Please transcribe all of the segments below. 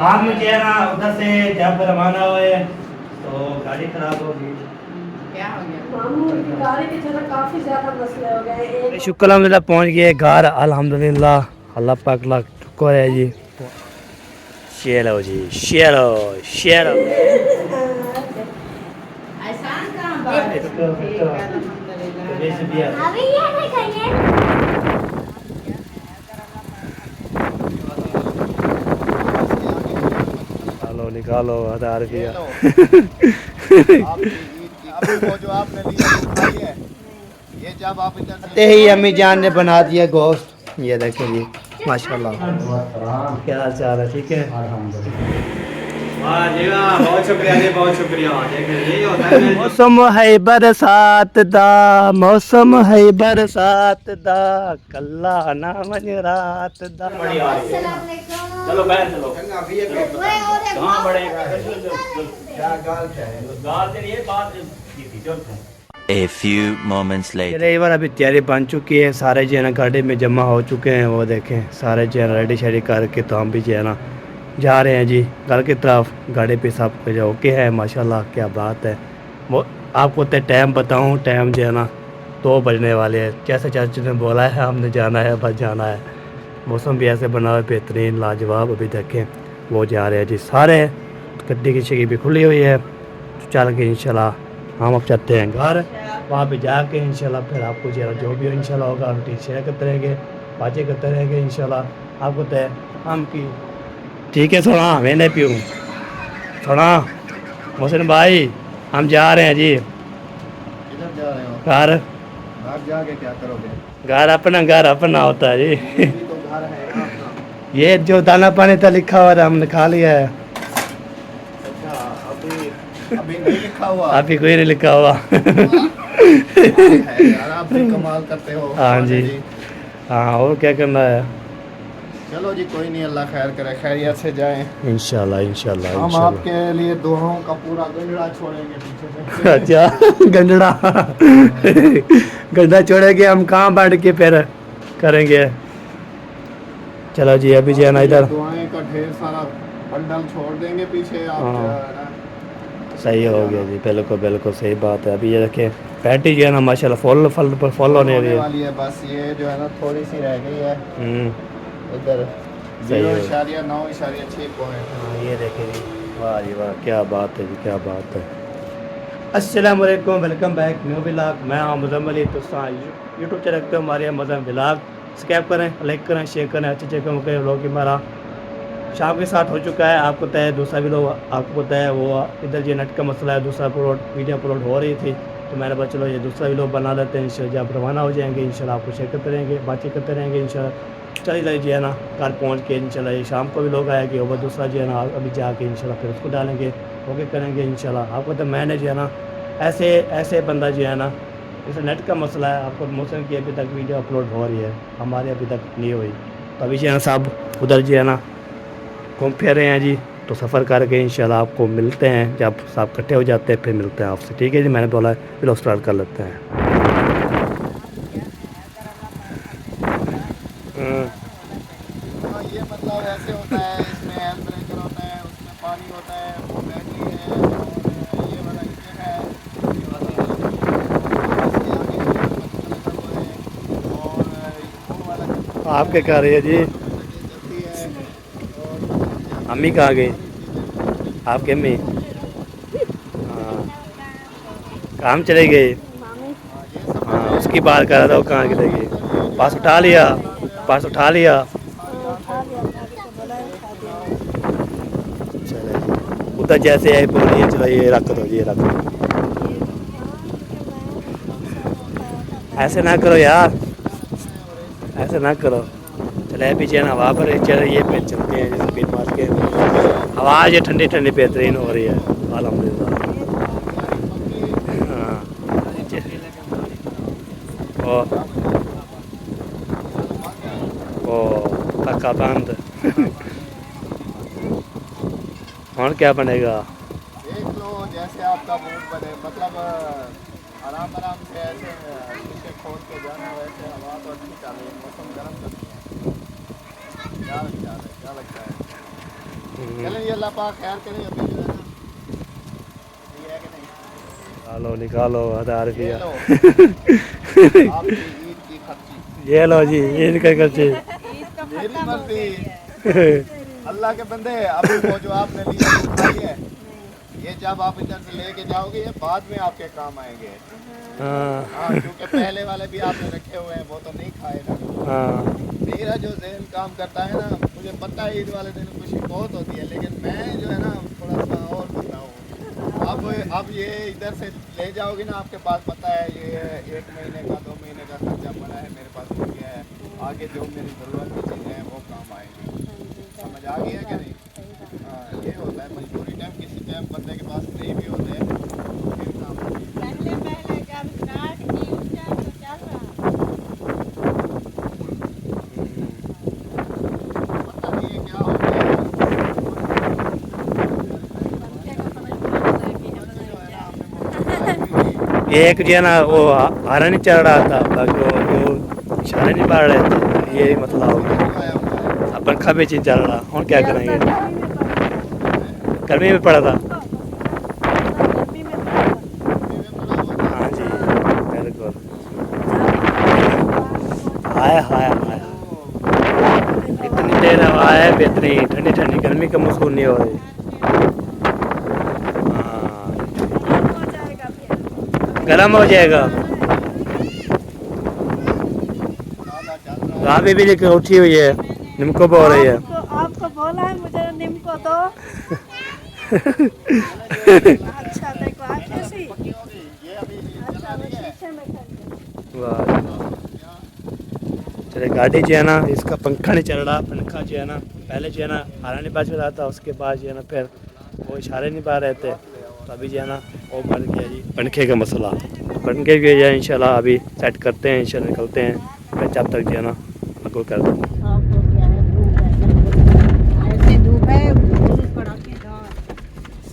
आप मुझे है ना उधर से जब रवाना हुए तो गाड़ी खराब होगी। क्या हो गया? मामू की गाड़ी की तरह काफी ज्यादा मसले हो गए एक शुक्र अल्हम्दुलिल्लाह पहुंच गए घर अल्हम्दुलिल्लाह अल्लाह पाक ला शुक्र है जी। चलो जी चलो चलो एहसान कहाँ बात है? ठीक है, अल्हम्दुलिल्लाह। अभी ये नहीं खाइए निकालो निकालो 1000 रुपया। आपकी ईद की अभी वो जो आपने लिया वो खाई है। ये जब आप इधर से ही अम्मी जान ने बना दिया गोश्त। ये देखें जी माशाल्लाह। क्या हाल चाल है? ठीक है वाह जी वाह, बहुत शुक्रिया जी, बहुत शुक्रिया। देखिए यही होता है मौसम है बरसात दा, मौसम है बरसात दा, कल्ला ना मन रात दा। बड़ी आ रही है। चलो बैठ चलो। कहाँ बढ़ेगा? क्या गाल क्या है? गाल से ये बात की थी, चल। A few moments later. चले एक बार अभी तैयारी बन चुकी है, सारे जो है ना गाड़ी में जमा हो चुके हैं। वो देखें सारे जो है रेडी शेडी करके तो हम भी जो है ना जा रहे हैं जी घर की तरफ। गाड़ी पे सब कुछ ओके है माशाल्लाह, क्या बात है। वो आपको तो टाइम बताऊं, टाइम जो है ना 2 बजने वाले हैं। जैसे चाचू ने बोला है हमने जाना है, बस जाना है। मौसम भी ऐसे बना हुआ है बेहतरीन लाजवाब। अभी देखें वो जा रहे हैं जी सारे। गड्डी की शगी भी खुली हुई है। चल के इंशाल्लाह हम अब चलते हैं घर। वहाँ पे जाके इंशाल्लाह फिर आपको जो भी इंशाल्लाह होगा रूटीन शेयर करते रहेंगे, बातें करते रहेंगे इंशाल्लाह। आपको तो हम की ठीक है सोना, मैं नहीं पीऊँ सोना। मोहसिन भाई हम जा रहे हैं जी किधर जा रहे हो? घर। आप जाके क्या करोगे? घर अपना होता है ये जी। भी तो घर है ना अपना। ये जो दाना पानी था लिखा हुआ था हमने खा लिया है। अच्छा अभी अभी नहीं लिखा हुआ अभी कोई नहीं लिखा हुआ। है यार, आप भी कमाल करते हो। हाँ जी हाँ, और क्या करना है। चलो जी कोई नहीं, अल्लाह खैर करे, खैरियत से जाएं। इंशाल्लाह इंशाल्लाह हम इंशाल्लाह। आपके लिए दुआओं का पूरा गंजड़ा छोड़ेंगे पीछे से। अच्छा गंजड़ा गंजड़ा छोड़ेंगे हम, कहाँ बैठ के फिर करेंगे। चलो जी अभी जो है ना इधर दुआएं का ढेर सारा बंडल छोड़ देंगे पीछे आप हाँ। जो है ना। सही हो गया जी, बिल्कुल बिल्कुल सही बात है। अभी ये देखें पैटी जो है ना माशाल्लाह फॉलो फल पर फॉलो होने रही है। वाली है बस, ये जो है ना थोड़ी सी रह गई है इधर। सही है। 0.9.6 पॉइंट। हाँ ये देखें जी, वाह जी वाह, क्या बात है जी, क्या बात है। अस्सलाम वालेकुम, वेलकम बैक न्यू व्लॉग। मैं मज़म अली। तो यूट्यूब चैनल पे हमारे मज़म व्लॉग सब्सक्राइब करें, लाइक करें, शेयर करें। अच्छे अच्छे कम करें। व्लॉग हमारा शाम के साथ हो चुका है। आपको तय है दूसरा व्लॉग आपको पता है वो इधर जो नेट का मसला है, दूसरा वीडियो अपलोड हो रही थी तो मैंने बोला चलो ये दूसरा व्लॉग बना लेते हैं। इंशाल्लाह जब रवाना हो जाएंगे इंशाल्लाह आपको शेयर करते रहेंगे, बातें करते रहेंगे इंशाल्लाह। चलिए चलिए जो है ना घर पहुँच के इंशाल्लाह ये शाम को भी लोग आएंगे और दूसरा जो है ना अभी जाके इंशाल्लाह फिर उसको डालेंगे, ओके करेंगे इंशाल्लाह। आपको तो मैंने जो है ना ऐसे ऐसे बंदा जो है ना, जैसे नेट का मसला है, आपको मौसम की अभी तक वीडियो अपलोड हो रही है, हमारी अभी तक नहीं हुई। तो अभी जो है ना साहब उधर जो है ना घूम फिर रहे हैं जी। तो सफ़र करके इंशाल्लाह आपको मिलते हैं, जब सब इकट्ठे हो जाते हैं फिर मिलते हैं आपसे, ठीक है जी। मैंने बोला फिर स्टार्ट कर लेते हैं। हाँ, ये मतलब ऐसे होता है, इसमें टेम्परेचर होता है, उसमें पानी होता है, वो बैटरी है और ये वाला इंजन है, ये वाला इसके आगे जो है लगा हुआ है और वो वाला आप क्या कर रही है जी? चलती है और अम्मी कहाँ गई? आपके अम्मी? हाँ काम चले गई। हाँ उसकी बात कर रहा था, वो कहाँ चले गई? पास उठा लिया, पास उठा लिया। चलो जी उधर जैसे है बोल रही है, चलो ये रख दो, ये रख दो। ऐसे ना करो यार, ऐसे ना करो। चले पीछे ना हवा पर चले, ये पे चलते हैं जैसे स्पीड मार के। आवाज़ ये ठंडी ठंडी बेहतरीन हो रही है अल्हम्दुलिल्लाह। हाँ ओ पक्का बंद। और क्या बनेगा? देख लो जैसे आपका मूड बने, मतलब आराम आराम से ऐसे नीचे खोल के जाना, वैसे हवा तो अच्छी चल रही है, मौसम गर्म कर दिया। क्या लगता है, क्या लगता है? चलें ये अल्लाह पाक खैर करे अभी जो है ना ये है कि नहीं निकालो 1000 ये रुपया लो आपकी ईद की खर्ची ये लो जी ईद का खर्चे मेरी मर्जी अल्लाह के बंदे अभी वो जो आपने लिया वो खाई है ये जब आप इधर से लेके जाओगे ये बाद में आपके काम आएंगे हाँ हाँ क्योंकि पहले वाले भी आपने रखे हुए हैं वो तो नहीं खाएगा हाँ मेरा जो जहन काम करता है ना मुझे पता है ईद वाले दिन खुशी बहुत होती है लेकिन मैं जो है ना थोड़ा सा और बंदा हूँ अब ये इधर से ले जाओगे ना आपके पास पता है ये 1 महीने का 2 महीने का खर्चा पड़ा है मेरे पास हो गया है आगे जो मेरी ज़रूरत की चीज़ें हैं वो काम आएंगी समझ आ गया क्या नहीं हाँ ये होता है मजबूरी टाइम किसी टाइम बंदे के पास नहीं भी होते हैं फिर काम होता है। पहले पहले जब स्टार्ट की उस टाइम तो चल रहा पता नहीं है क्या हो गया है। ये एक जो है ना वो हरा नहीं चढ़ रहा था बाकी वो जो इशारे नहीं पड़ रहे थे ये मसला हो गया अब पंखा भी चीज चल रहा और क्या करेंगे गर्मी में पड़ा था हाँ जी बिल्कुल आया हाय हाय इतनी देर हवा है इतनी ठंडी ठंडी गर्मी का महसूस नहीं हो रही हाँ गर्म हो जाएगा राबी भी लेकर उठी हुई है निमको बोल रही है आपको बोला है मुझे निम्को दो अच्छा देखो आप कैसी अच्छा मैं शीशे में खड़ी वाह चले गाड़ी जो है ना इसका पंखा नहीं चल रहा पंखा जो है ना पहले जो है ना हरा नहीं बाज रहा था उसके बाद जो है ना फिर वो इशारे नहीं पा रहे थे तो अभी जो है ना वो बढ़ गया जी पंखे का मसला पंखे के जो है इंशाल्लाह अभी सेट करते हैं इंशाल्लाह निकलते हैं फिर जब तक जो है ना आपको कर दूँ आपको क्या है ऐसे धूप है फूल कड़ाकेदार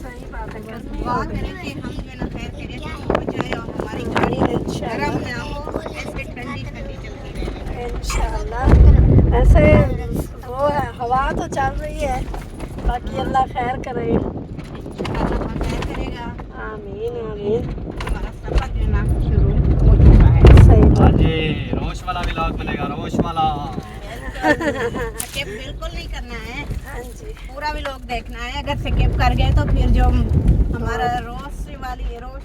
सही बात है गर्मी दुआ करें कि हम जो है ना खैर खैरियत से पहुंच जाए और हमारी गाड़ी गरम ना हो ऐसे ठंडी ठंडी चलती रहे इंशाल्लाह ऐसे वो है हवा तो चल रही है बाकी अल्लाह खैर करे इंशाअल्लाह खैर करेगा आमीन आमीन हमारा सफर जो है ना शुरू हो चुका है सही हाँ बात जी रोश वाला व्लॉग मिलेगा रोश वाला स्किप बिल्कुल नहीं करना है हाँ जी पूरा भी लोग देखना है अगर स्किप कर गए तो फिर जो हमारा रोश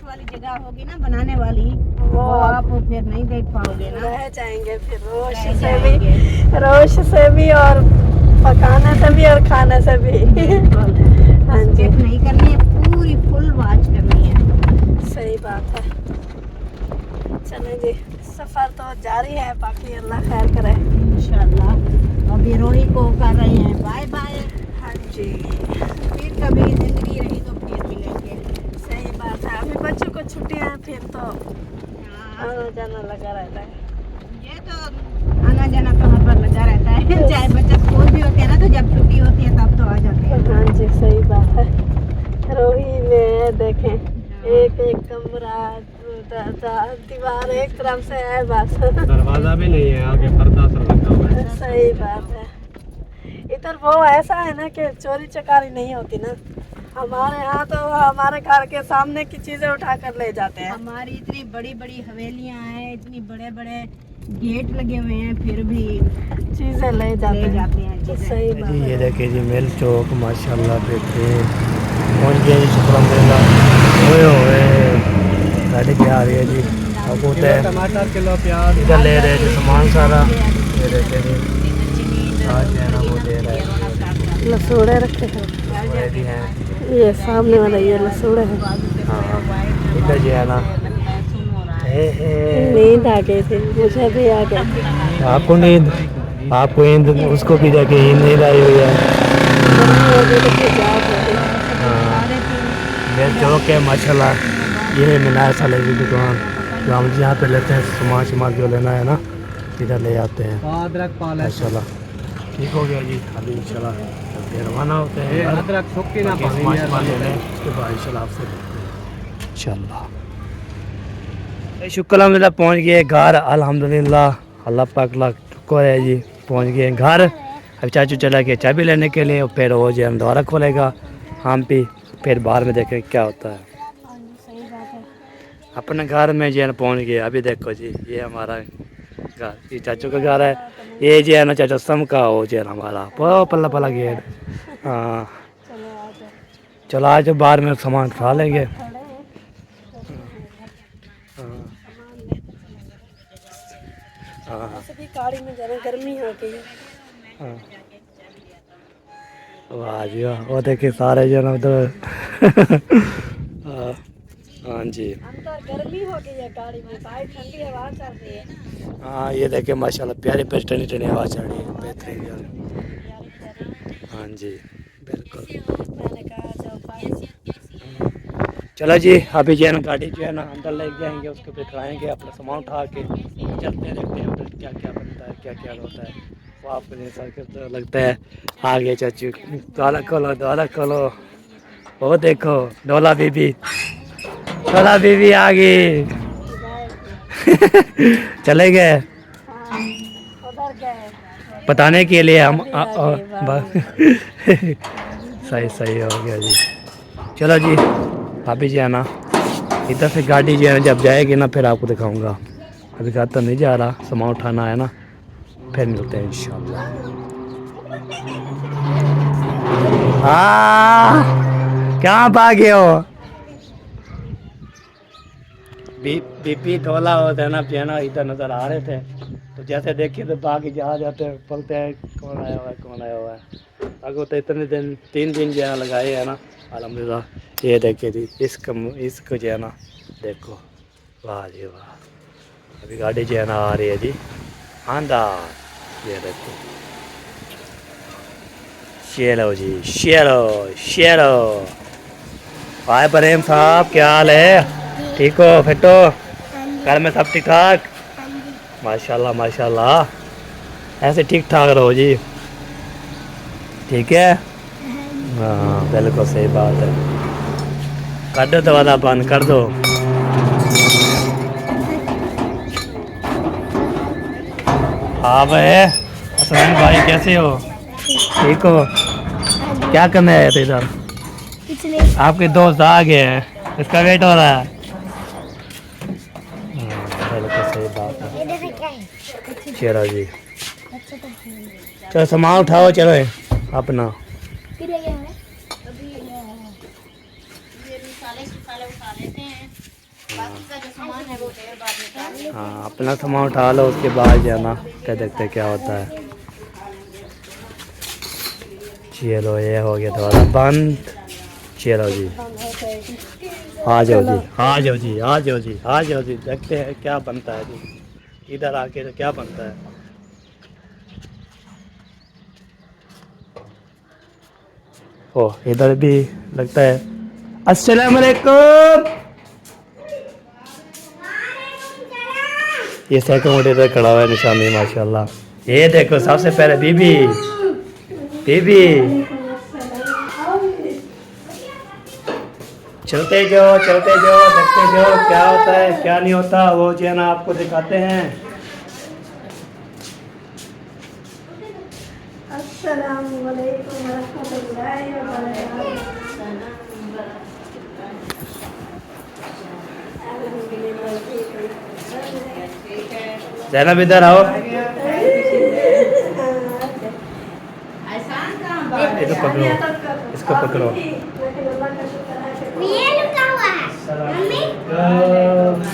वाली जगह होगी ना बनाने वाली वो आप फिर नहीं देख पाओगे ना रह जाएंगे फिर रोश रह से जाएंगे। भी रोश से भी और पकाने से भी और खाने से भी हाँ जी स्किप नहीं करनी है पूरी फुल वॉच करनी है सही बात है चलें जी सफ़र तो जारी है बाकी अल्लाह खैर करे इंशाल्लाह अभी रोही को कर रहे हैं बाय बाय हाँ जी फिर कभी जिंदगी रही तो फिर मिलेंगे सही बात है अभी बच्चों को छुट्टियां हैं फिर तो हाँ, आना जाना लगा रहता है ये तो आना जाना तो हर बार लगा रहता है चाहे बच्चा स्कूल भी होते हैं ना तो जब छुट्टी होती है तब तो आ जाते हैं हाँ जी सही बात है रोही में देखें एक एक कमरा दीवार एक तरफ से है बस दरवाजा भी नहीं है आगे पर्दा सा लगा हुआ है सही बात है इधर वो ऐसा है ना कि चोरी चकारी नहीं होती ना हमारे यहाँ तो हमारे घर के सामने की चीजें उठा कर ले जाते हैं हमारी इतनी बड़ी बड़ी हवेलियां हैं इतनी बड़े बड़े गेट लगे हुए हैं फिर भी चीजें ले जाते ले जाते हैं हैं तो चीजें। सही जी बात ये देखिए जी मिल चौक माशाल्लाह बेहतरीन पहुँच गए जी शुक्र अल्हम्दुलिल्लाह ओए गाड़ी क्या आ रही है जी अब होता है टमाटर किलो प्याज इधर ले रहे हैं जी सामान सारा ये देखिए जी आज जो है ना वो दे रहा है लसूड़े रखे हैं ये भी हैं ये सामने वाला ये लसूड़े हैं हाँ इधर जो है ना नींद आ गई थी मुझे भी आ गई आपको नींद आपको नींद उसको भी देखिए नींद आई हुई है हाँ मिल चौक है माशाल्लाह ये है मीनार साले की दुकान जो हम यहाँ पे लेते हैं सामान जो लेना है ना इधर ले आते हैं अदरक पालक माशाल्लाह ठीक हो गया जी अभी इंशाल्लाह फिर रवाना होते हैं अदरक सुक्की ना बाकी सामान ले लें उसके बाद इंशाल्लाह आपसे इंशाल्लाह शुक्र अल्हम्दुलिल्लाह पहुँच गए घर अल्हम्दुलिल्लाह अल्लाह पाक ला शुक्र है जी पहुँच गए घर अभी चाचू चला गया चाबी लेने के लिए, और फिर वो जो है दोबारा खोलेगा हम भी, फिर बाहर में देखें क्या होता है। सही बात है। अपने घर में जो है ना पहुँच गए। अभी देखो जी ये हमारा घर, ये चाचू का घर है, ये जो है ना चाचा सम का वो जो है ना हमारा वो पल्ला पल्ला गेट। हाँ चलो आ जाओ। चलो आज बाहर में सामान उठा लेंगे। खड़े हैं। हाँ वैसे भी गाड़ी में जाना गर्मी हो गई है। हाँ। वाह जी वाह, वो देखिए सारे जो है ना उधर। हाँ हाँ जी अंदर गर्मी हो गई है गाड़ी में, बाहर ठंडी हवा चल रही है। हाँ, ये देखिए माशाल्लाह प्यारी प्यारी ठंडी ठंडी हवा चल रही है, बेहतरीन यार। हाँ जी बिल्कुल। मैंने कहा जाओ बाहर। चलो जी अभी जो है ना गाड़ी जो है ना अंदर ले जाएंगे, उसके ऊपर खड़ाएंगे, अपना सामान उठा के चलते हैं, देखते हैं उधर क्या क्या बनता है, क्या क्या होता है। वो आपको जैसा तो लगता है आ गए चाचू, डोला खोलो। वो देखो डोला बीबी आ गई। चले गए उधर गए। बताने के लिए हम सही हो गया जी। चलो जी अभी जो है ना इधर से गाड़ी जो है ना जब जाएगी ना फिर आपको दिखाऊंगा। अभी घर तो नहीं जा रहा, सामान उठाना है ना, फिर मिलते हैं इंशाल्लाह। हाँ क्या भागे हो? बीपी डोला होता है ना पियाना, इधर नज़र आ रहे थे तो जैसे देखिए तो बाकी जहाँ जाते हैं बोलते हैं कौन आया हुआ है। अगर तो इतने दिन 3 दिन जो है लगाए हैं ना अल्हम्दुलिल्लाह। ये देखिए जी इसको जो है ना देखो, वाह जी वाह। अभी गाड़ी जो है ना आ रही है जी अंदर, ये देखो। चलो जी चलो भाई प्रेम साहब क्या हाल है? ठीक हो फिट हो? घर में सब ठीक ठाक? माशाल्लाह ऐसे ठीक ठाक रहो जी, ठीक है? हाँ बिल्कुल सही बात है। कर दो दवादा बंद कर दो। हाँ भाई असलम भाई कैसे हो? ठीक हो? क्या करने आए थे इधर? आपके दोस्त आ गए हैं, इसका वेट हो रहा है। बिल्कुल सही बात है। चलो जी चलो सामान उठाओ, चलो अपना। हाँ अपना सामान उठा लो, उसके बाद जाना क्या देखते क्या होता है। चलो ये हो गया दोबारा बंद। चलो जी आ जाओ जी देखते हैं क्या बनता है जी, इधर आके तो क्या बनता है। ओ इधर भी लगता है। अस्सलाम वालेकुम। ये सेकंड इधर खड़ा हुआ है निशानी माशाल्लाह। ये देखो सबसे पहले बीबी चलते जाओ देखते जाओ क्या होता है क्या नहीं होता, वो जो है ना आपको दिखाते हैं। अस्सलाम वालेकुम रहमतुल्लाहि व बरकातहू। जैनब इधर आओ, इधर पकड़ो, इसको पकड़ो। ये लुका हुआ है मम्मी।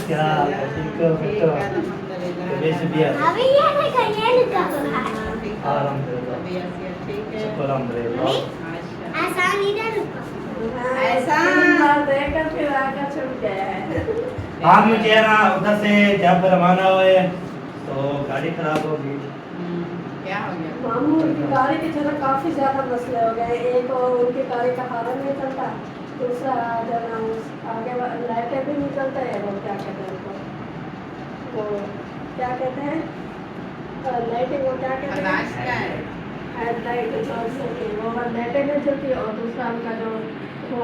क्या ठीक हो बेटो? अभी ये देखो ये लुका हुआ है। अल्हम्दुलिल्लाह। आसान इधर लुका। ऐसा देखकर फिर आगे छूट गया है। आप मुझे है ना उधर से जब रवाना हुए तो गाड़ी खराब होगी। क्या हो गया? मामू उनकी गाड़ी के चलो काफ़ी ज़्यादा मसले हो गए। एक और उनकी गाड़ी का हारन नहीं चलता, दूसरा जो ना आगे लाइटें भी नहीं चलता है। वो क्या कहते हैं उनको, वो क्या कहते हैं लाइटें, वो क्या कहते हैं हेडलाइट जो चलती वो लाइटें नहीं चलती। और दूसरा उनका जो वो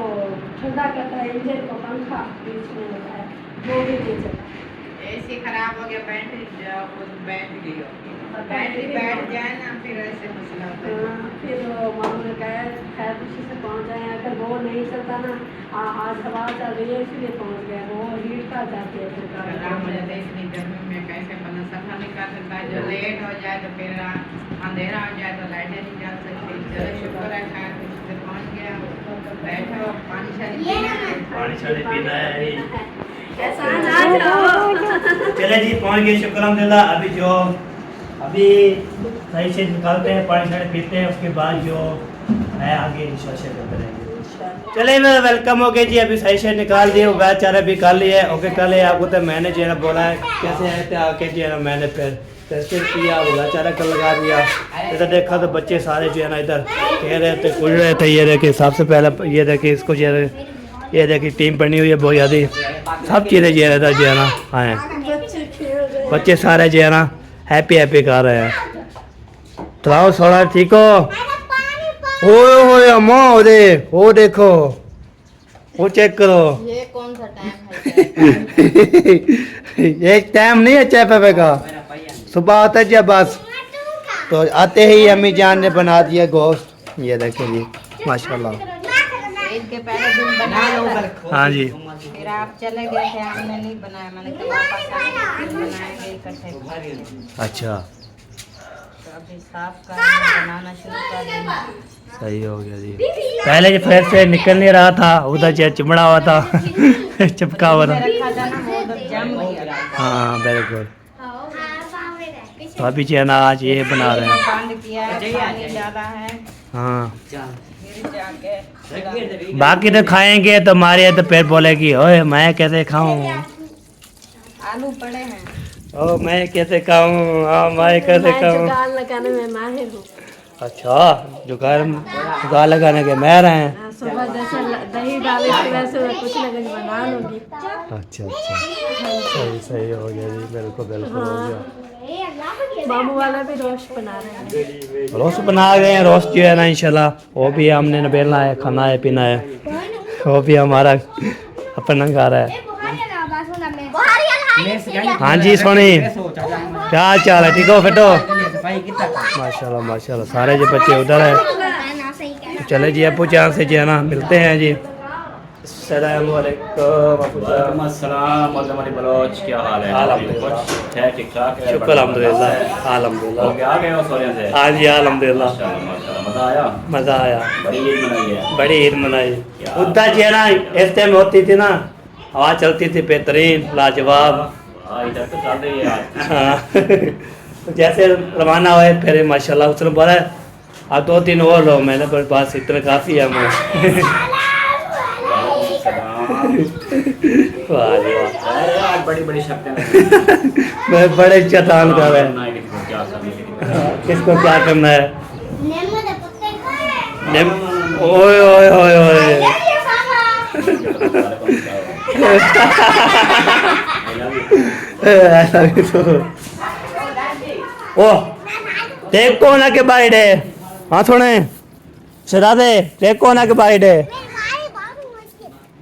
ठंडा करता है इंजन को पंखा बीच में होता है वो भी नहीं चलता। एसी खराब हो गया, बैटरी गई होगी। बैटरी बैठ जाए ना फिर ऐसे मसला होता है। फिर वो मामू ने कहा खैर खुशी से पहुंच जाए, अगर वो नहीं चलता ना आज हवा चल रही है इसलिए पहुंच गए, वो हीट का जाती है फिर इतनी गर्मी में कैसे बना सफर नहीं कर सकता, जो लेट हो जाए तो फिर अंधेरा हो जाए तो लाइटें नहीं जल सकती। चलो शुक्र है खैर खुशी से पहुंच गया। बैठो पानी शानी पीना है। कैसा आज जाओ। चले जी पहुंच गए शुक्र अल्हम्दुलिल्लाह। अभी सही से निकालते हैं, पानी शानी पीते हैं, उसके बाद जो है आगे इंशाल्लाह करते रहेंगे। चले मेरा वेलकम हो गया जी। अभी सही से निकाल दिए, उगाया चारा भी कर लिया है। ओके कर लिया आपको, तो मैंने जो है ना बोला है कैसे आए थे आके जो है ना मैंने फिर टेस्ट किया, उगाया चारा कर लगा दिया। इधर देखा तो बच्चे सारे जो है ना इधर कह रहे थे कुछ रहे थे। ये देखे सबसे पहले ये देखे इसको जो है ये देखिए टीम बनी हुई है बहुत ज़्यादा, सब चीज़ें जो है इधर जो है ना आए बच्चे सारे जो है ना हैप्पी हैप्पी कर रहे हैं। तो थोड़ा ठीक हो। ओए अम्मा वो देखो वो चेक करो। ये कौन सा टाइम है? एक टाइम नहीं है चाय पे का, सुबह आता है जब बस तो आते ही अम्मी जान ने बना दिया गोश्त। ये देखिए जी माशाल्लाह। ईद के पहले दिन बनाया था। हाँ जी फिर आप चले गए थे, हमने नहीं बनाया। मैंने कहा वापस आएंगे फिर बनाएंगे इकट्ठे। अच्छा तो अभी साफ करना बनाना शुरू कर देंगे। सही हो गया जी। पहले जो फिर से निकल नहीं रहा था, उधर चिमड़ा हुआ था चिपका हुआ था। रखा था ना वो उधर जम गया। हाँ वेरी गुड। तो अभी जो है ना आज ये बना रहे हैं। बंद किया है, पानी डाला है, हाँ फिर जाके बाकी तो खाएंगे तो हमारे तो फिर बोलेगी ओए मैं कैसे खाऊं, आलू पड़े हैं। ओ मैं कैसे खाऊं, हाँ मैं कैसे खाऊं। जुगाड़ लगाने में माहिर हूँ। अच्छा जुगाड़ लगाने के मैं रहे हैं। सुबह जैसे दही डाले वैसे कुछ ना कुछ बना लूँगी। अच्छा सही सही हो गया जी। बिल्कुल बिल्कुल हो गया। मामू वाला भी रोस्ट बना रहे हैं। रोस्ट बना गए हैं। रोस्ट जो है ना इंशाल्लाह वो भी हमने नबेलना है, खाना है पीना है, वो भी हमारा अपना घर है। हाँ जी सोनी क्या हाल चाल है, ठीक हो फिट हो? माशाल्लाह माशाल्लाह सारे जो बच्चे उधर है। चले जी अबू चार से जो है ना मिलते हैं जी। अस्सलाम वालेकुम। अस्सलाम वालेकुम बलोच, क्या हाल है? अल्हम्दुलिल्लाह है ठीक ठाक है? शुक्र अल्हम्दुलिल्लाह अल्हम्दुलिल्लाह। हो गया आ गए हो सोने से? हाँ जी अल्हम्दुलिल्लाह माशाल्लाह मजा आया। मज़ा आया। बड़ी ईद मनाई है। बड़ी ईद मनाई। उधर जो है ना इस टाइम होती थी ना हवा चलती थी बेहतरीन लाजवाब। हाँ इधर तो चल रही है आज। हाँ तो जैसे रवाना हुए फिर माशाल्लाह उसने बोला अब 2-3 और लो। मैंने पर बस इतना काफ़ी है मैं। वाह जी वाह। अरे आज बड़ी बड़ी शक्तियाँ मैं बड़े शैतान कर रहे हैं। क्या करनी है? किसको क्या करना है? ओए ओए ओए ओए ऐसा भी तो ओ देखो ना के बाइड है। हाँ सुने शरादे देखो ना के बाइड है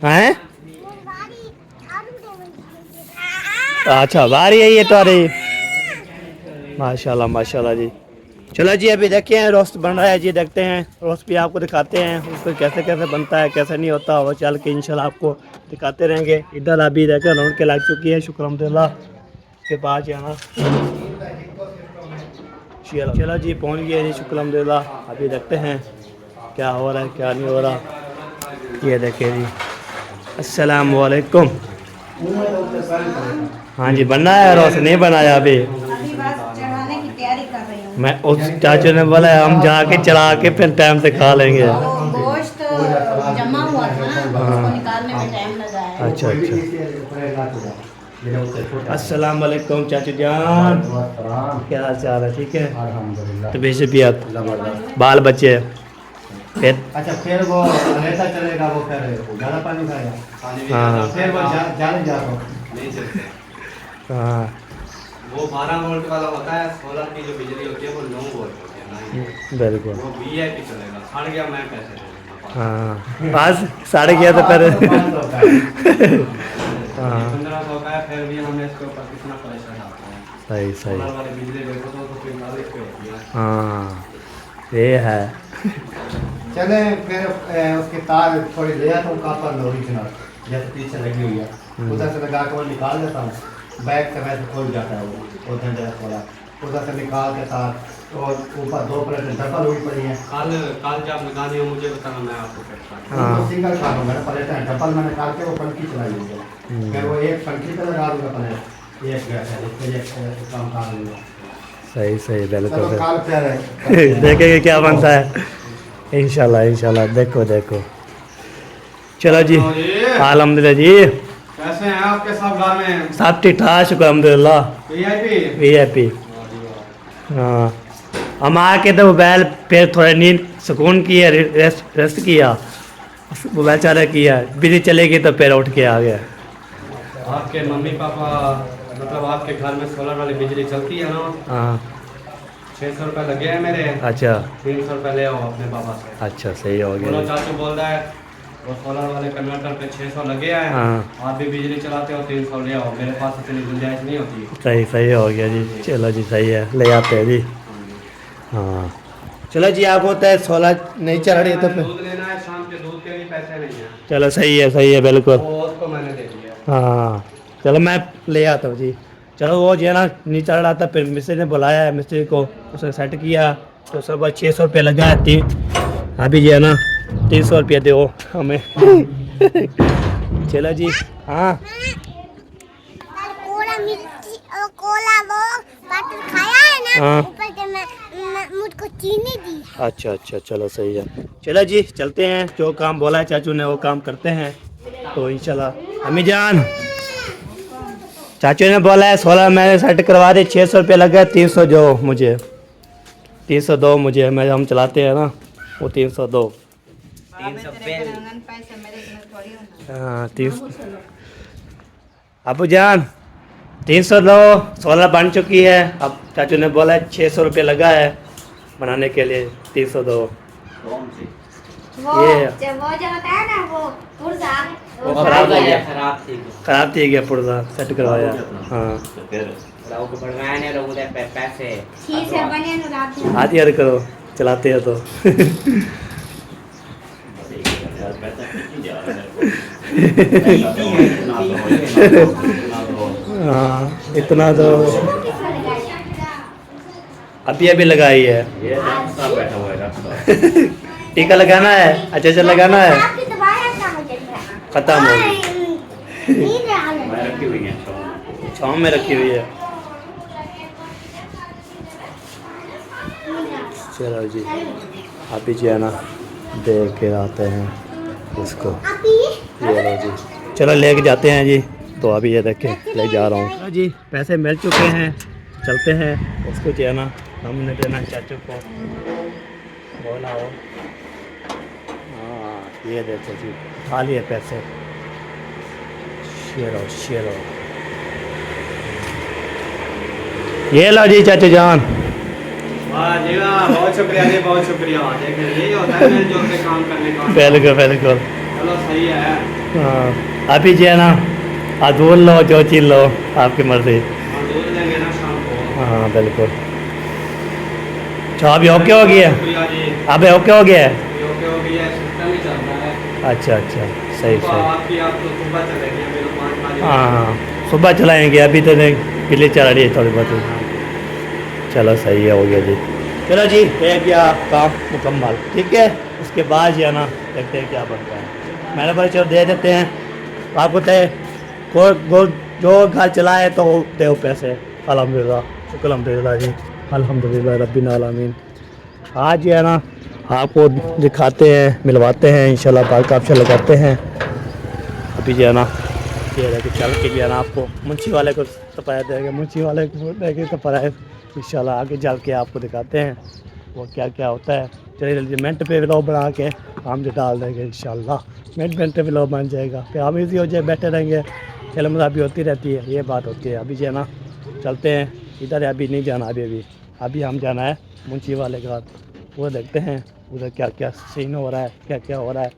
हैं। अच्छा बारी है ये तो रही। माशाल्लाह माशाल्लाह जी। चलो जी अभी देखते हैं रोस्ट बन रहा है जी, देखते हैं रोस्ट भी आपको दिखाते हैं उसको कैसे कैसे बनता है कैसे नहीं होता। वो चल के इंशाल्लाह आपको दिखाते रहेंगे। इधर अभी देखकर रौनक के लग चुकी है शुक्र अल्हम्दुलिल्लाह। के बाद जाना चलो जी पहुँच गए जी शुक्र अल्हम्दुलिल्लाह। अभी देखते हैं क्या हो रहा है क्या नहीं हो रहा। ये देखिए जी अस्सलाम वालेकुम। हाँ जी बनना है रोस्ट नहीं बनाया अभी। अभी बस चढ़ाने की तैयारी कर रही हूँ। मैं उस चाचू ने बोला हम जाके चढ़ा के फिर टाइम से खा लेंगे। वो गोश्त जमा हुआ था ना उसको निकालने में टाइम लगा है। अच्छा अस्सलाम वालेकुम चाचू जान, क्या हाल चाल है? ठीक है तो बेशबियत बाल बच्चे फिर अच्छा फिर वो ऐसा चलेगा, वो फिर ज़्यादा पानी खाएगा। हाँ फिर वो जाने जा रहा नहीं चलते। हाँ वो 12 वोल्ट वाला होता है, सोलर की जो बिजली होती है वो 9 वोल्ट होती है ना। बिल्कुल वो वीआईपी चलेगा। सड़ गया मैं कैसे दूंगा? हाँ बस 11:30 तो फिर हाँ 1500 का है, फिर भी हमें इसके ऊपर कितना प्रेशर आता है। सही सही। सोलर वाली बिजली देखो तो 45 पे होती है। हाँ ये है। चले फिर उसकी तार थोड़ी ले आता हूँ कापर ओरिजिनल जैसे पीछे लगी हुई है उधर से लगा के वो निकाल देता हूँ। बैग से वैसे खोल जाता है वो उधर जगह खोला उधर से निकाल के तार और ऊपर 2 प्लेटें डबल हुई पड़ी हैं। कल जब लगानी हो मुझे बताना, मैं आपको फिट कर हाँ। तो सिंगल खा लूँगा ना प्लेटें डबल मैंने निकाल के वो पंखी चलाई हुई है। फिर वो एक पंखी पे लगा दूँगा प्लेट एक गैस है उसके एक काम कर लूँगा। सही सही चलो बिल्कुल। काल फिर देखेंगे क्या बनता है। इंशाल्लाह इंशाल्लाह देखो देखो। चलो जी अल्हम्दुलिल्लाह जी कैसे हैं आपके सब घर में? सब ठीक ठाक शुक्र अल्हम्दुलिल्लाह। VIP VIP. हाँ हम आके तो मोबाइल फिर थोड़ा नींद सुकून किया रेस्ट किया मोबाइल चार्ज किया बिजली चलेगी तो फिर उठ के आ गया। आपके मम्मी पापा मतलब आपके घर में सोलर वाली बिजली चलती है ना? हाँ 600 रुपये लगे हैं मेरे। अच्छा 300 रुपये ले आओ अपने पापा से। अच्छा सही हो बोलो गया। चाचू बोल रहा है वो सोलर वाले कन्वर्टर पे 600 लगे हैं। हाँ आप भी बिजली चलाते हो 300 ले आओ, मेरे पास इतनी गुंजाइश नहीं होती। सही सही हो गया जी। चलो जी सही है ले आते हैं जी। हाँ चलो जी आप होता है 16 नहीं चल रही तो फिर दूध लेना है, शाम के दूध के भी पैसे नहीं है, चलो सही है बिल्कुल। वो उसको मैंने दे दिया। हाँ चलो मैं ले आता हूँ जी। चलो वो जो है ना नहीं चढ़ रहा था फिर मिस्त्री ने बुलाया है मिस्त्री को उसने सेट किया तो सब 600 रुपये लगा है। 3 अभी जो है ना 300 रुपये दो हमें। चलो जी हाँ कोला मिर्ची और कोला वो बटर खाया है ना हाँ। ऊपर से मैं मुझको चीनी दी। अच्छा अच्छा चलो सही है। चलो जी चलते हैं जो काम बोला है चाचू ने वो काम करते हैं तो इंशाल्लाह। अम्मी जान चाचू ने बोला है 16 मैंने सेट करवा दे 600 रुपये लगा 300 जो मुझे 300 दो मुझे मैं हम चलाते हैं ना वो 300 दो। पैसे मेरे घर थोड़ी होना। हाँ 300 अबू जान 300 दो 16 बन चुकी है। अब चाचू ने बोला है 600 रुपये लगा है बनाने के लिए 300 दो। वो ये जो होता है ना वो पुर्जा वो खराब हो गया खराब थी खराब थी गया पुर्जा सेट करवाया। हाँ पैसे ठीक है बने ना रात में। आधी यार करो चलाते हो तो। हाँ इतना तो अभी लगाई है। टीका लगाना है अच्छा अच्छा लगाना है आपकी दवाई क्या हो जाएगी खत्म हो गई नींद आ रही है। छाँव में रखी हुई है। चलो जी अभी जो है ना देख के आते हैं उसको। ये लो जी चलो लेके जाते हैं जी। तो अभी ये देखे ले जा रहा हूँ जी। पैसे मिल चुके हैं चलते हैं उसको जो है ना हमने देना चाचू को बोला हो। हाँ ये देखो जी खा लिए पैसे शेरो ये लो जी चाचू जान। वाह जी वाह बहुत शुक्रिया जी बहुत शुक्रिया। देखिए यही होता है मिलजुल के काम करने का। बिल्कुल बिल्कुल। चलो सही है। हाँ अभी जो है ना आप दूध लो जो चीज़ लो आपकी मर्जी। हाँ दूध लेंगे ना शाम को। हाँ बिल्कुल। अच्छा अभी ओके हो गया शुक्रिया जी। अभी ओके हो गया है। ये ओके हो गया है, सिस्टम ही चल रहा है। अच्छा अच्छा सही तो सही। आपकी आप तो सुबह चलेंगे अभी तो 5 बजे। हाँ सुबह चलाएंगे अभी तो नहीं बिजली चल रही है थोड़ी बहुत। चलो सही है हो गया जी। चलो जी एक या काम मुकम्मल ठीक है। उसके बाद जो है ना देखते हैं क्या बनता है। मैंने बोला चलो दे देते हैं आपको तय को जो घर चलाए तो दो पैसे। अल्हम्दुलिल्लाह शुक्र अल्हम्दुलिल्लाह जी अल्हम्दुलिल्लाह रब्बिल आलमीन। आज जो है ना आपको दिखाते हैं मिलवाते हैं इंशाल्लाह बाल का ऑप्शन लगाते हैं। अभी जो है ना ये रह के चल के जो है ना आपको मुंशी वाले को सपाया देगा मुंशी वाले को देंगे सपाया इंशाल्लाह आगे चल के आपको दिखाते हैं वो क्या क्या होता है। चलिए जल्दी मिनट पे व्लॉग बना के हम जो डाल देंगे इंशाल्लाह मिनट पे व्लॉग बन जाएगा फिर हम इजी हो जाए बैठे रहेंगे। फिल्म अभी होती रहती है ये बात होती है। अभी जो है ना चलते हैं इधर अभी नहीं जाना अभी हम जाना है मुंशी वाले के बाद वो देखते हैं उधर क्या क्या सीन हो रहा है क्या क्या हो रहा है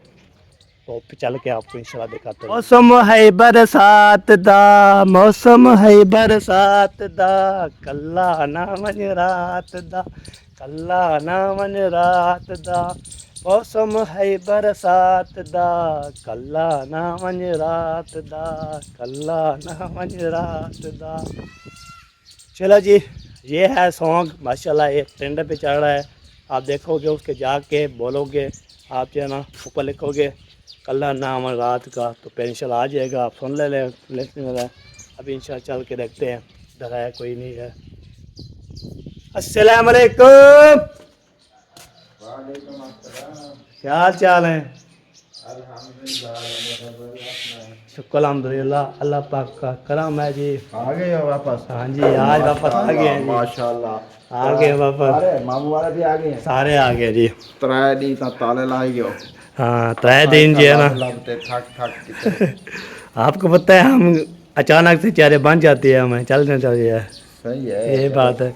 तो चल के आपको इंशाल्लाह दिखाते हैं। मौसम है बरसात दा, मौसम है बरसात दा, कल्ला ना मन रात दा, कल्ला ना मन रात दा, मौसम है बरसात दा, कल्ला ना मन रात दा, कल्ला ना मन रात दा। चलो जी, ये है सॉन्ग माशाल्लाह, ये ट्रेंड पे चल रहा है। आप देखोगे उसके जाके बोलोगे, आप जो है ना ऊपर लिखोगे कल्ला नाम रात का, तो फिर इंशाल्लाह आ जाएगा। आप सुन लेने वाला है। अभी इंशाल्लाह चल के देखते हैं, इधर है कोई नहीं है। अस्सलाम वालेकुम, क्या हाल चाल है? शुक्र अल्हम्दुलिल्लाह, अल्लाह पाक का करम है जी। आ गए हो वापस? हाँ जी, आज वापस आ गए हैं जी। माशाल्लाह, आ गए वापस, अरे मामू वाले भी आ गए हैं। सारे आ गए जी। त्रै दी ता ताले लाई गयो। हाँ, 3 दिन जो है ना, लगते थक कितने। आपको पता है हम अचानक से चेहरे बन जाती है, हमें चलना चाहिए। सही है, ये बात है।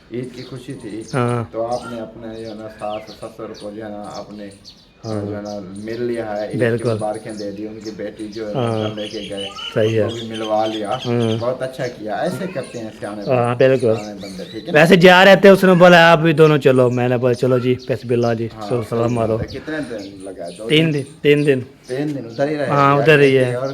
ईद की खुशी थी, हाँ तो आपने अपने जो है ना सास ससुर को जो है ना अपने हाँ। जो है ना मिल लिया है, ईद की बिल्कुल। मुबारकें दे दी। उनकी बेटी जो है हाँ। घर लेके गए, सही है। उनको भी मिलवा लिया। बहुत अच्छा किया, ऐसे करते हैं सियाने हाँ बिल्कुल। बंदे, ठीक है ना? वैसे जा रहे थे, उसने बोला आप भी दोनों चलो, मैंने बोला चलो जी, बिस्मिल्लाह जी, हाँ, चलो सही सलाम मारो। बात है। कितने दिन लगा? 3 दिन, 3 दिन। 3 दिन उधर ही रहे? हाँ, या उधर ही किसी है। और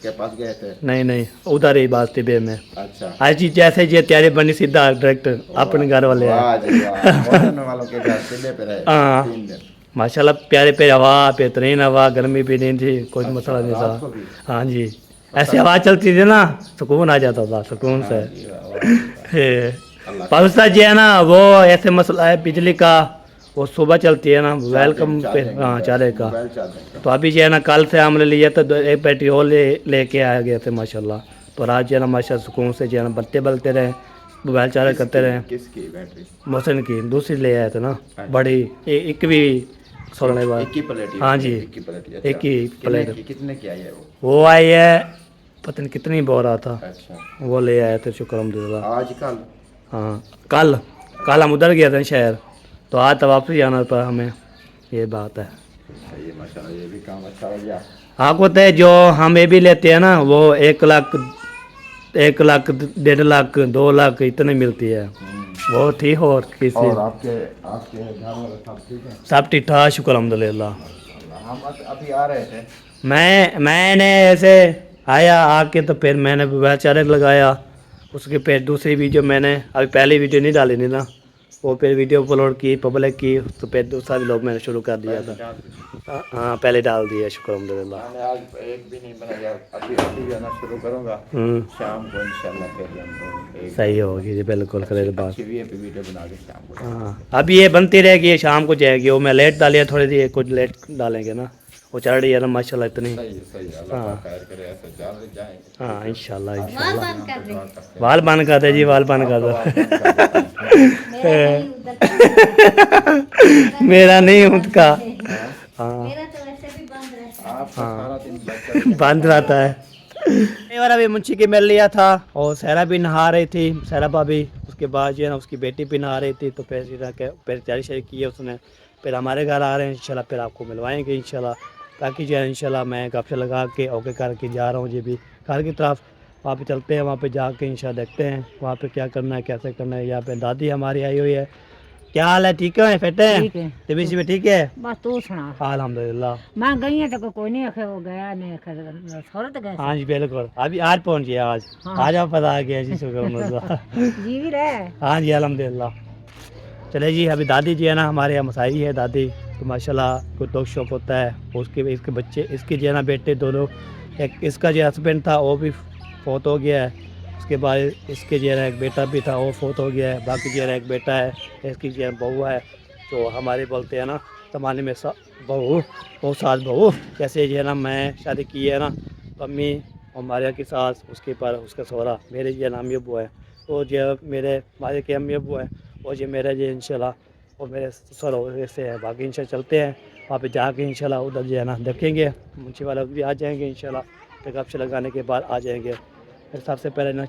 के पास गए थे? नहीं नहीं, उधर ही बास्तिबे में। अच्छा, आज जी जैसे ये तैयारी बनी सीधा डायरेक्ट अपने घर वाले वाह आए। जी वाह, मौसम वालों के घर सिले पे रहे हाँ। 3 दिन। माशाल्लाह, प्यारे प्यारे हवा, बेहतरीन हवा, गर्मी भी नहीं थी, कोई अच्छा, मसला नहीं रात को था। भी? हाँ जी, ऐसी हवा चलती थी ना, सुकून आ जाता था, सुकून से। हाँ जी, वाह, वाह। अल्लाह पाकिस्तान जो है ना, वो ऐसे मसला है बिजली का, वो सुबह चलती है ना, वेलकम पे। हाँ, चारे का। मोबाइल चार्जिंग का। तो अभी जो है ना, कल से हमने लिया तो एक बैटरी और लेके आ गए थे माशाल्लाह। तो रात जो है ना माशाल्लाह सुकून से जो है ना बत्ते बलते रहे, मोबाइल चार्ज करते रहे। किसकी बैटरी? मोहसिन की दूसरी ले आए थे ना, बड़ी एक भी सोलने बाद। एक ही प्लेट? हाँ जी, एक ही प्लेट। अच्छा। एक ही प्लेट। कितने की आई है वो आई है, पता नहीं कितनी बोल रहा था, अच्छा, वो ले आए थे, शुक्र अल्हम्दुलिल्लाह। आजकल? हाँ, कल कल हम उधर गए थे शहर, तो आज तो वापस जाना पड़ा हमें, ये बात है। सही है, माशाल्लाह, ये भी काम अच्छा हो गया। आपको तो जो हम ये भी लेते हैं ना, वो 1 लाख 1.5 लाख 2 लाख इतने मिलती है, वो ठीक। और किसी और आपके आपके घर वाले सब ठीक है? सब ठीक ठाक, शुक्र अल्हम्दुलिल्लाह। हम अभी आ रहे थे। मैंने ऐसे आया आके, तो फिर मैंने मोबाइल चार्ज लगाया, उसके फिर दूसरी वीडियो मैंने अभी पहली वीडियो नहीं डाली थी ना, वो फिर वीडियो अपलोड की, पब्लिक की, तो फिर दूसरा भी लोग मैंने शुरू कर दिया था। हाँ, पहले डाल दिया, शुक्र अल्हम्दुलिल्लाह। मैंने आज एक भी नहीं बनाया, अभी अभी जो है ना शुरू करूँगा शाम को इंशाल्लाह। फिर हम एक सही होगी जी, बिल्कुल करें बात। अच्छी वीडियो बना के शाम को। हाँ, अभी ये बनती रहेगी, ये शाम को जाएगी। वो मैं लेट डालिए थोड़ी सी, कुछ लेट डालेंगे ना, वो चढ़ रही है ना माशाल्लाह इतनी। सही है, अल्लाह पाक खैर करे, ऐसे चल जाएंगे। हाँ इंशाल्लाह बाल इंशाल्लाह। बंद कर दे। बाल बंद कर दे जी, बाल बंद कर दो। मेरा नहीं उसका। हाँ, मेरा तो वैसे भी बंद रहता है। आप सारा दिन बच्चा बंद रहता है। एक बार अभी मुंशी की मिल लिया था, और सहरा भी नहा रही थी, सहरा भाभी। उसके बाद जो है ना उसकी बेटी भी नहा रही थी, तो फिर तैयारी शरी की है उसने। फिर हमारे घर आ रहे हैं इंशाल्लाह, फिर आपको मिलवाएंगे इंशाल्लाह। ताकि जो है इंशाल्लाह मैं गपशप लगा के ओके करके जा रहा हूँ जी भी घर की तरफ। वहाँ पे चलते हैं, वहाँ पे जाके इंशाल्लाह देखते हैं वहाँ पे क्या करना है, कैसे करना है। यहाँ पे दादी हमारी आई हुई है। क्या हाल है, ठीक है फेटे? ठीक है। तबीयत भी ठीक है? बस तू सुना। अल्हम्दुलिल्लाह। मैं गई है तो कोई नहीं आखे, वो गया नहीं आखे, सौरत गए हाँ जी बिल्कुल, अभी आज पहुँच गया आज। हाँ। आज आप पता आ गया जी, शुक्र। जी भी रहे। हाँ जी अल्हम्दुलिल्लाह। चले जी, अभी दादी जी है ना हमारे यहाँ मसाई है दादी, तो माशाल्लाह कोई तो शौक होता है। उसके इसके बच्चे, इसके जो है ना बेटे दोनों, एक इसका जो हस्बैंड था वो भी फौत हो गया है। उसके बाद इसके जो है ना एक बेटा भी था, वो फौत हो गया है। बाकी जो है ना एक बेटा है, इसकी जो है बहू है, तो हमारे बोलते हैं ना जमाने में बहू वो सास बहू। जैसे जो है ना मैं शादी की है ना, तो अम्मी हमारे यहाँ की सास, उसके पर उसका सहुरा, मेरे जो है ना अम्मी अब्बू है, वो जो मेरे हमारे के अम्मी अब्बू है, वो जो मेरा जो इंशाल्लाह वो मेरे ससुर से है। बाकी इंशाल्लाह चलते हैं वहाँ पे जाके इंशाल्लाह, उधर जो है ना देखेंगे, मुंशी वाले भी आ जाएंगे इंशाल्लाह। फिर गपशप लगाने के बाद आ जाएंगे। फिर सबसे पहले ना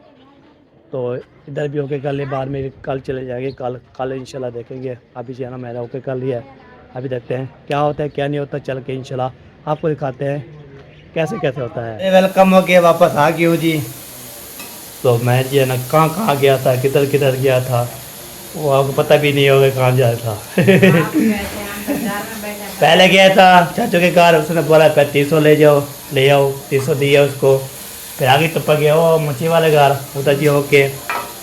तो इधर भी ओके कर ले, बाद में कल चले जाएंगे, कल इंशाल्लाह देखेंगे। अभी जो है ना मैंने ओके कर लिया है, अभी देखते हैं क्या होता है क्या नहीं होता, चल के इंशाल्लाह आपको दिखाते हैं कैसे कैसे होता है। वेलकम हो गया, वापस आ गया हूँ जी। तो मैं जी है ना कहाँ गया था, किधर किधर गया था, वो आपको पता भी नहीं होगा कहाँ गया था। आप गए थे, हम बाजार में बैठे थे। पहले गया था चाचू के घर, उसने बोला 3500 ले जाओ, ले आओ, 300 दिया उसको। फिर आगे टप्पा गया वो मच्छी वाले घर, उधर जी होके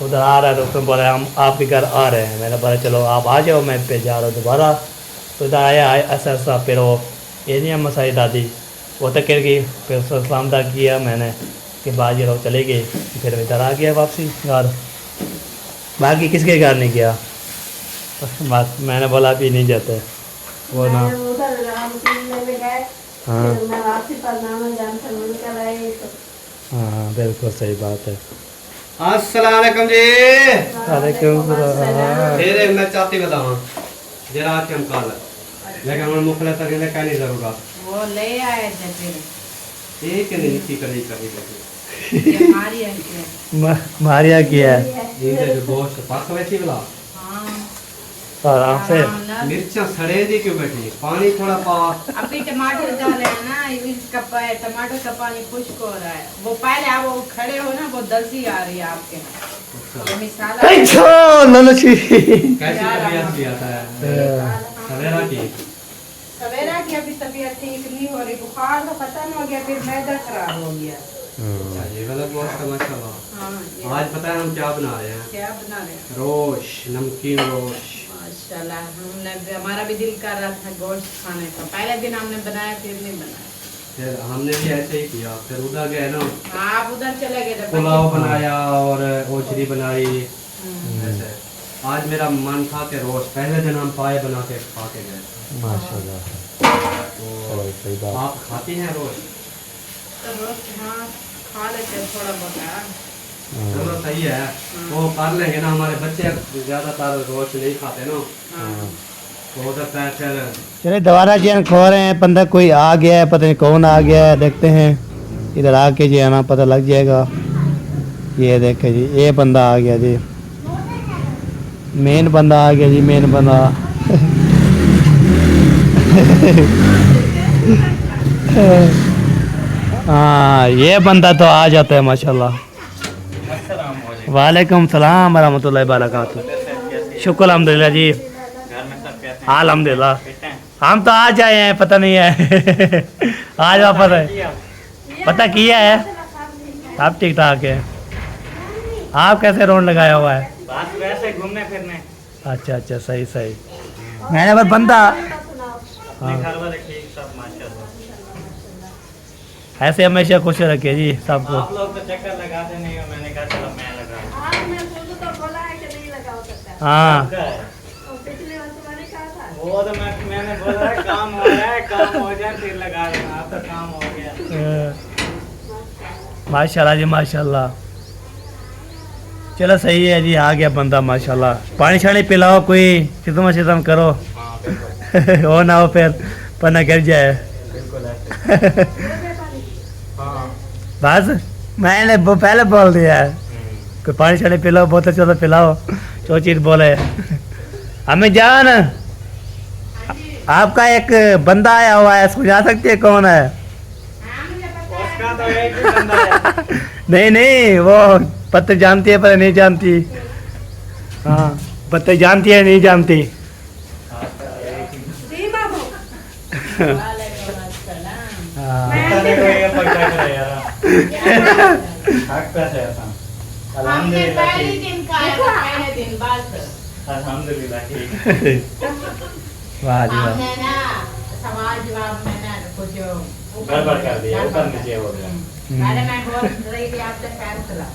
उधर आ रहा है, तो उसने बोला हम आपके घर आ रहे हैं। मैंने बोला चलो आप आ जाओ, मैं पे जा रहा हूँ दोबारा। तो इधर आया ऐसा ऐसा, फिर वो ये नहीं है मसाई दादी वो तक गिर गई, फिर उसको सलामदार किया मैंने कि बाजी लोग चले गए। फिर इधर आ गया वापसी घर, बाकी किसके घर नहीं गया। बस मैंने बोला अभी नहीं जाते वो ना। मैंने उधर राम किले में गए, हाँ फिर मैं वापसी पर नाना जान से मिलकर आई तो हाँ बिल्कुल सही बात है। अस्सलाम वालेकुम जी। वालेकुम सलाम। तेरे मैं चाहती बताऊं जरा आज हम काल लेकिन हम मुखले तक ले कहनी जरूरत वो ले आए थे फिर एक नहीं नीति करी करी ये हमारी है। मारिया किया है ये जो गोश्त पास वैसी वाला हाँ आराम से। आराम मिर्चा सड़े दी क्यों बैठी, पानी थोड़ा पा। अभी टमाटर डाले हैं ना, इसका टमाटर का पानी खुश्क हो रहा है। वो पहले आप वो खड़े हो ना, वो दलसी आ रही है आपके यहाँ। ये मिसाला ललची कैसी तबीयत भी आता है सवेरा की। सवेरा की अभी तबीयत ठीक नहीं हो रही, बुखार तो खत्म हो गया, फिर मैदा खराब हो गया। ये वाला गोश्त है माशाल्लाह। हाँ ये आज पता है हम क्या बना रहे हैं, क्या बना रहे हैं? रोश, नमकीन रोश। माशाल्लाह, हमारा भी दिल कर रहा था गोश्त खाने का। पहले दिन हमने बनाया, फिर नहीं बनाया। फिर हमने भी ऐसे ही किया, फिर उधर गए ना आप उधर चले गए थे। पुलाव बनाया और ओचरी बनाई हम्म। ऐसे। आज मेरा मन था कि रोज पहले दिन हम पाए बना के खा के गए। माशाल्लाह तो सही बात। आप खाती हैं रोज? तो रोज हाँ खा लेते हैं थोड़ा बहुत यार। चलो सही है, वो कर लेंगे ना। हमारे बच्चे ज्यादातर रोज नहीं खाते ना, हाँ। तो हो सकता है फिर चले दोबारा जी हम खो रहे हैं, बंदा कोई आ गया है, पता नहीं कौन आ गया है, देखते हैं इधर आके जी आना पता लग जाएगा। ये देखे जी ये बंदा आ गया जी, मेन बंदा आ गया जी, मेन बंदा। हाँ ये बंदा तो आ जाता है माशाल्लाह। वालेकुम सलाम रहमतुल्लाहि बरकातहू। शुक्र अल्हम्दुलिल्लाह जी, अल्हम्दुलिल्लाह। हम तो आज आए हैं, पता नहीं है आज वापस है, पता किया है आप ठीक ठाक है। आप कैसे रोड लगाया हुआ है? बस वैसे घूमने फिरने। अच्छा अच्छा सही सही। मैंने बस बंदा हाँ। घर वाले ठीक सब माशाल्लाह। ऐसे हमेशा खुश रखे जी सबको। आप लोग तो चक्कर लगाते नहीं हो, मैंने कहा चलो मैं लगा। आज मैं खुद तो बोला है कि नहीं लगाओ सकता। हाँ और पिछले वर्ष मैंने कहा था वो तो मैंने बोला है काम हो रहा है, काम हो जाए फिर लगा देना। अब तो काम हो गया। माशाल्लाह जी माशाल्लाह। चलो सही है जी, आ गया बंदा माशाल्लाह। पानी शानी पिलाओ, कोई सितम सितम करो हो ना हो फिर पन्ना गिर जाए। बस मैंने पहले बोल दिया है, कोई पानी शानी पिलाओ, बोतल चलो पिलाओ, जो चीज़ बोले। हमें जान आपका एक बंदा आया हुआ है, इसको जा सकती है कौन है? उसका तो एक ही बंदा है। नहीं नहीं वो पत्ते जानती है पर नहीं जानती। हाँ पत्ते जानती है नहीं जानती। जी बाबू वालेकुम अस्सलाम। हाँ हमने पहले दिन खाया था, पहले दिन बाद अल्हम्दुलिल्लाह ठीक। वाह जी वाह। हमने ना सवाल जवाब में ना कुछ गड़बड़ कर दिया, ऊपर नीचे हो गया। पहले मैं बोल रही थी आपसे फैसला,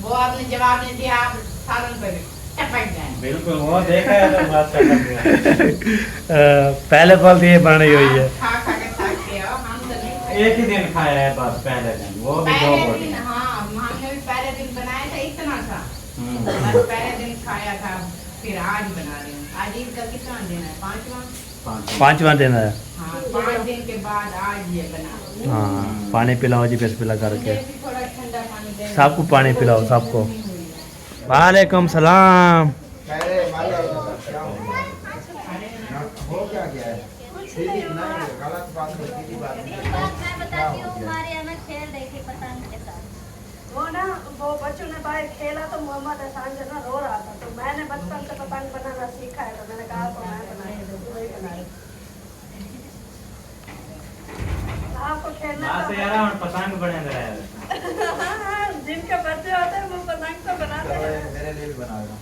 वो आपने जवाब नहीं दिया, आप सालन पे टपक गए। बिल्कुल वो देखा है तो बात कर सकते हैं। पहले बोल दिए बन रही हुई है। खा खा के थक गए हो, हम तो नहीं खाए। एक ही दिन खाया है बस, पहले दिन वो भी 2 पहले बोटी। दिन हाँ हमने भी पहले दिन बनाया था, इतना था बस पहले दिन खाया था, फिर आज बना रही हूँ। आज ईद का कितना दिन है? 5वां। 5वां दिन है। हाँ 5 दिन के बाद आज ये बना। हाँ पानी पिलाओ जी, बिस्मिल्लाह पिला करके मुझे भी थोड़ा ठंडा पानी दे। सबको पानी पिलाओ सबको। वालेकुम सलाम। गलत बात होती थी बात एक बात मैं बताती हूँ, हमारे यहाँ में खेल रही थी पतंग के साथ। वो ना वो बच्चों ने बाहर खेला तो मोहम्मद एहसान जो ना रो रहा था, तो मैंने बचपन से पतंग बनाना सीखा है, तो मैंने कहा तो मैं बनाई, तो वही बनाई। आपको खेलना वहाँ से तो यार हम पतंग बने रहे हैं। हाँ, जिनके बच्चे होते हैं वो पतंग तो बनाते हैं। मेरे लिए भी बना दो।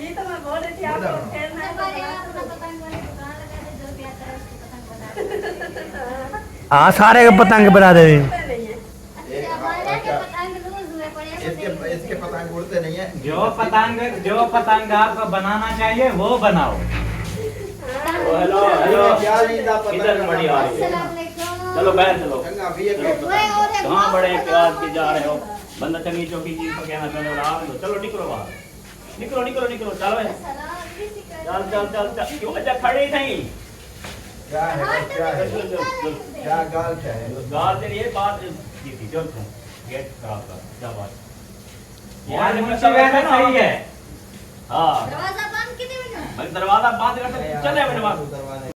ये तो मैं बोल रही थी आपको खेलना है तो हमारे यहाँ बना अपना पतंग वाली दुकान लगा दे, जो भी आता है उसकी पतंग बना दे। हाँ सारे के पतंग बना दे। नहीं है। अच्छा, हमारे यहाँ के पतंग लूज हुए पड़े हैं, वो इसके नहीं इसके पतंग उड़ते नहीं है। जो पतंग आपको बनाना चाहिए वो बनाओ। हेलो हेलो क्या नींदा पतंग इधर बड़ी आ रही है। अस्सलाम वालेकुम। चलो बैठ चलो। चंगा भी है ओए, और एक कहाँ बड़े प्याज के जा रहे हो? बंदा चंगी चौकी चीज को कहना चलो रात लो। चलो निकलो बाहर। निकलो निकलो निकलो चलो। सलाम किसी का चल चल चल चल। क्यों अच्छा खड़े ही नहीं? क्या है क्या है क्या गाल क्या है? गाल से ये बात की थी। चल तुम गेट खराब कर। क्या बात? यार मुझसे वैसा सही है। हाँ दरवाजा बंद कीजिए बेटा। मैं दरवाजा बंद कर चले मैंने बात।